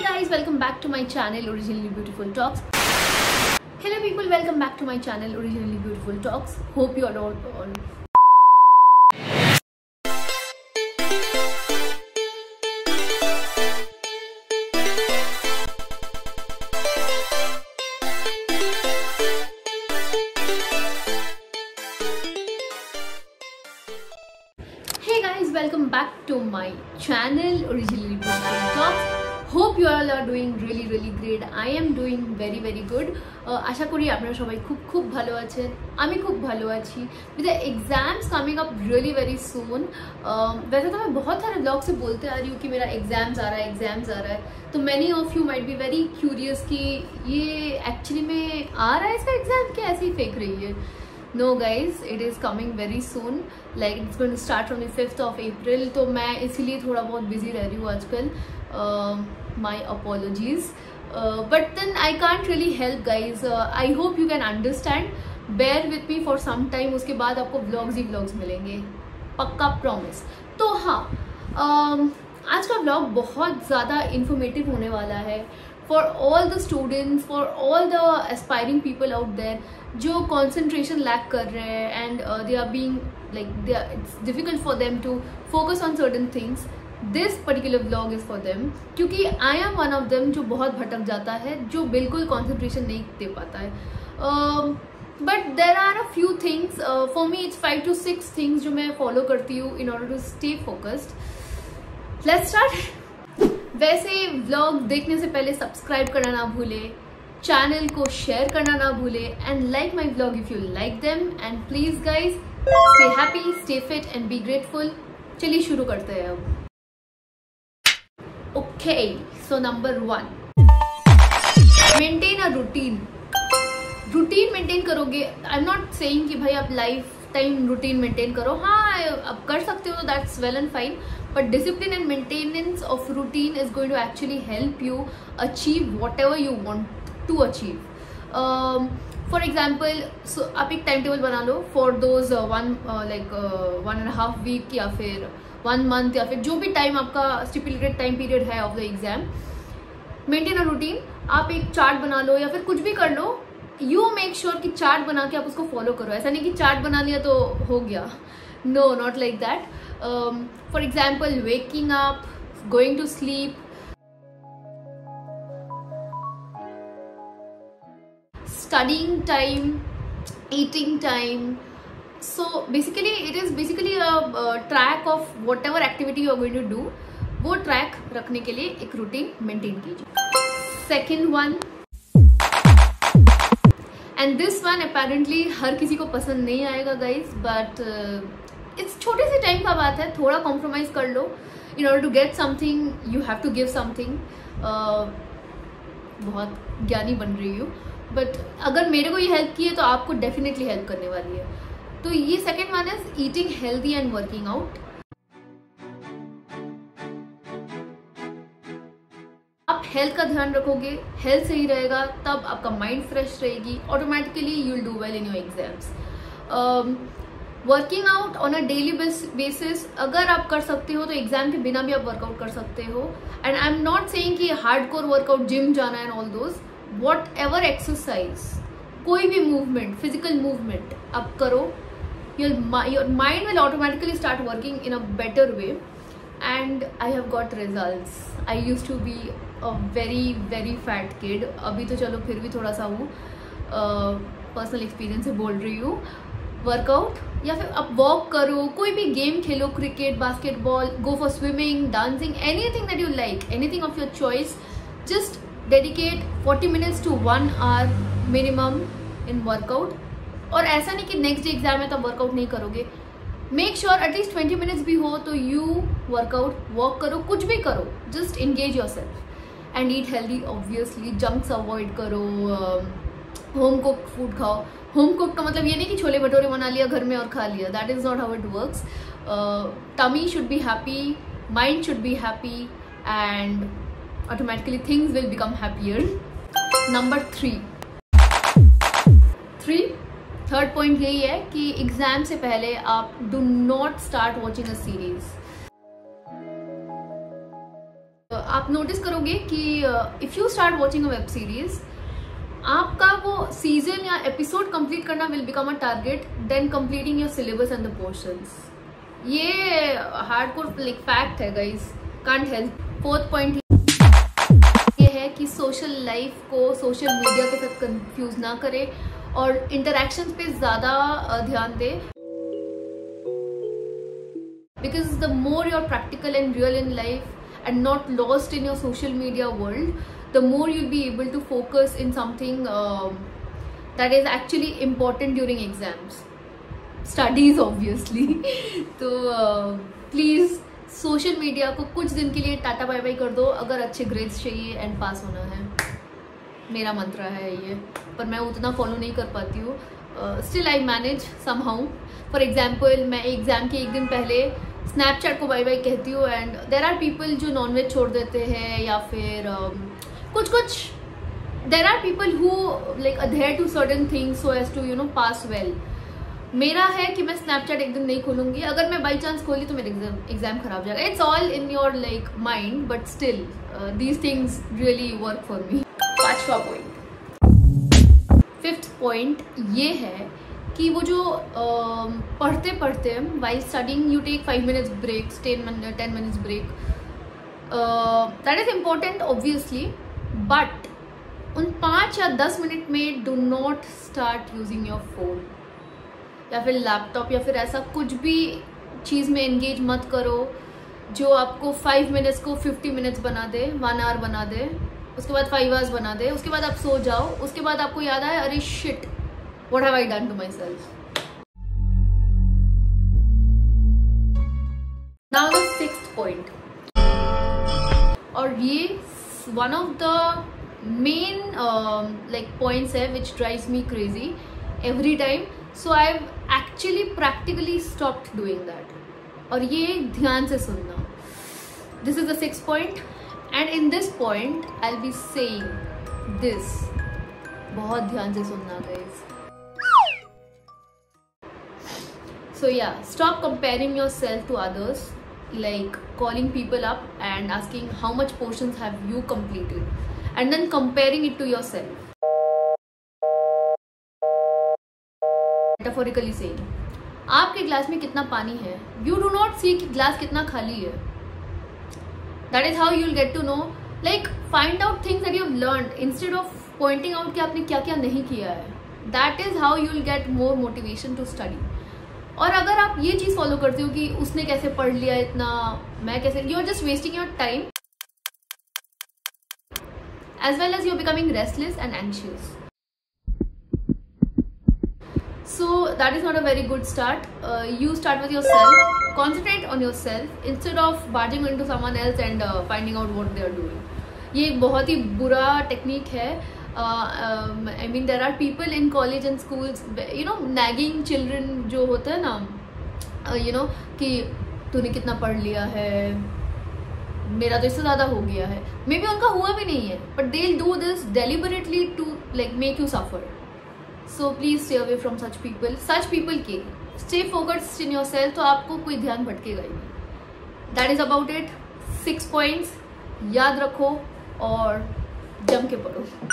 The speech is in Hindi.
guys, welcome back to my channel Originally Beautiful Talks. Hello people, welcome back to my channel Originally Beautiful Talks. Hope you are all Hey guys, welcome back to my channel Originally Beautiful Talks. Hope you all are doing really great. I am doing very good. আশা করি আপনারা সবাই খুব ভালো আছেন। আমি খুব ভালো আছি। With the exams coming up really soon, वैसे तो मैं बहुत सारे ब्लॉग से बोलते आ रही हूँ कि मेरा एग्जाम्स आ रहा है, तो many of you might be very curious कि ये एक्चुअली में आ रहा है इसका एग्जाम कि ऐसे ही फेंक रही है। No guys, it is coming very soon. Like it's going to start from the 5th of April. तो मैं इसीलिए थोड़ा बहुत busy रह रही हूँ आजकल. My apologies. But then I can't really help guys. I hope you can understand. Bear with me for some time. उसके बाद आपको vlogs ही vlogs मिलेंगे. पक्का promise. तो हाँ, आज का vlog बहुत ज़्यादा informative होने वाला है. For all the students, for all the aspiring people out there जो concentration lack कर रहे हैं and they are being like it's difficult for them to focus on certain things. This particular vlog is for them क्योंकि I am one of them जो बहुत भटक जाता है, जो बिल्कुल concentration नहीं दे पाता है. But there are a few things. For me it's 5 to 6 things जो मैं follow करती हूँ in order to stay focused. Let's start. वैसे व्लॉग देखने से पहले सब्सक्राइब करना ना भूले, चैनल को शेयर करना ना भूले and like my vlog if you like them and please guys stay happy, stay fit and be grateful. चलिए शुरू करते हैं अब. Okay, so number 1, maintain a routine. Routine maintain करोगे, आई एम नॉट सेइंग कि भाई आप लाइफ टाइम रूटीन मेंटेन करो. हाँ, आप कर सकते हो, that's well and fine. But discipline and maintenance of routine is going to actually help you achieve whatever you want to achieve. For example, so आप एक टाइम टेबल बना लो for those 1.5 week या फिर 1 month या फिर जो भी टाइम आपका stipulated time period है of the exam. Maintain a routine. आप एक चार्ट बना लो या फिर कुछ भी कर लो. You make sure कि चार्ट बना के आप उसको फॉलो करो. ऐसा नहीं कि चार्ट बना लिया तो हो गया. No, not like that. For example, waking up, going to sleep, studying time, eating time. So basically it is basically a track of whatever activity you are going to do. वो track रखने के लिए एक routine maintain कीजिए. Second one, and this one apparently हर किसी को पसंद नहीं आएगा guys, but इट्स छोटे से टाइम का बात है, थोड़ा कॉम्प्रोमाइज कर लो. In order to get something you have to give something. बहुत ज्ञानी बन रही हूँ, बट अगर मेरे को ये हेल्प की है तो आपको डेफिनेटली हेल्प करने वाली है. तो ये second one is eating healthy and working out. आप हेल्थ का ध्यान रखोगे, हेल्थ सही रहेगा, तब आपका माइंड फ्रेश रहेगी, automatically you will do well in your exams. Working out on a daily basis अगर आप कर सकते हो तो एग्जाम के बिना भी आप वर्कआउट कर सकते हो. And I am not saying कि हार्डकोर वर्कआउट जिम जाना and all those. Whatever exercise, कोई भी मूवमेंट, फिजिकल मूवमेंट आप करो, your mind will automatically start working in a better way. And I have got results. I use to be a very fat kid. अभी तो चलो फिर भी थोड़ा सा हूँ, पर्सनल एक्सपीरियंस से बोल रही हूँ. वर्कआउट या फिर आप वॉक करो, कोई भी game Khelo, cricket, basketball, go for swimming, dancing, anything that you like, anything of your choice. Just dedicate 40 minutes to 1 hour minimum in workout. और ऐसा नहीं कि नेक्स्ट डे एग्जाम है तो आप वर्कआउट नहीं करोगे. मेक श्योर एटलीस्ट 20 minutes भी हो तो यू वर्कआउट, वॉक करो, कुछ भी करो, just engage your self. And eat healthy, obviously junks avoid करो, होम कुक फूड खाओ. होम कुक का मतलब ये नहीं कि छोले भटूरे बना लिया घर में और खा लिया. That is not how it works. Tummy should be happy, mind should be happy and automatically things will become happier. Number 3, third point यही है कि एग्जाम से पहले आप do not start watching a series. आप नोटिस करोगे कि if you start watching a web series, आपका वो सीजन या एपिसोड कंप्लीट करना will become a target then completing your syllabus and the portions. ये हार्डकोर लाइक फैक्ट है guys, can't help. Fourth point ये है कि सोशल लाइफ को सोशल मीडिया के साथ कंफ्यूज ना करे और इंटरेक्शंस पे ज़्यादा ध्यान दे, because the more you're practical and real in life and not lost in your social media world, the more you'll be able to focus in something that is actually important during exams, studies obviously. तो प्लीज़ सोशल मीडिया को कुछ दिन के लिए टाटा बाय बाय कर दो अगर अच्छे ग्रेड्स चाहिए एंड पास होना है। मेरा मंत्र है ये, पर मैं उतना फॉलो नहीं कर पाती हूँ। Still I manage somehow. For example, मैं एग्ज़ाम के एक दिन पहले स्नैपचैट को बाय बाय कहती हूँ एंड देर आर पीपल जो नॉनवेज छोड़ देते हैं या फिर कुछ there are people who like adhere to certain things so as to pass well. मेरा है कि मैं स्नैपचैट एक दिन नहीं खोलूंगी। अगर मैं बाई चांस खोली तो मेरा एग्जाम खराब हो जाएगा। It's all in your like mind, but still these things really work for me. 5वां पॉइंट, 5th पॉइंट ये है कि वो जो पढ़ते पढ़ते while studying you take 5 minutes breaks, 10 minutes break, that is important obviously, but उन 5 या 10 मिनट में do not start using your phone या फिर लैपटॉप या फिर ऐसा कुछ भी चीज़ में एंगेज मत करो जो आपको 5 minutes को 50 minutes बना दे, 1 hour बना दे, उसके बाद 5 hours बना दे, उसके बाद आप सो जाओ, उसके बाद आपको याद आए अरे shit what have I done to myself. Now the 6th point, और ये one of the main like points है which drives me crazy every time, so I've actually practically stopped doing that. और ये ध्यान से सुनना, this is the 6th point and in this point I'll be saying this, बहुत ध्यान से सुनना guys. So yeah, stop comparing yourself to others, like calling people up and asking how much portions have you completed and then comparing it to yourself. Metaphorically saying, आपके ग्लास में कितना पानी है, you do not see कि ग्लास कितना खाली है. That is how you'll get to know, like find out things that you've learned instead of pointing out कि आपने क्या क्या नहीं किया है. That is how you'll get more motivation to study. और अगर आप ये चीज़ फॉलो करते हो कि उसने कैसे पढ़ लिया इतना, मैं कैसे, you are just wasting your time as well as you are becoming restless and anxious. So that is not a very good start. You start with yourself, concentrate on yourself instead of barging into someone else and finding out what they are doing. ये एक बहुत ही बुरा टेक्निक है. I mean there are people in college and schools, you know, nagging children जो होता है ना, you know, कि तूने कितना पढ़ लिया है, मेरा तो इससे ज़्यादा हो गया है. मे बी उनका हुआ भी नहीं है, but they'll do this deliberately to like make you suffer. So please stay away from such people. Such people के stay focused in yourself, तो आपको कोई ध्यान भटकेगा ही नहीं. That is about it. 6 points याद रखो और जम के पढ़ो.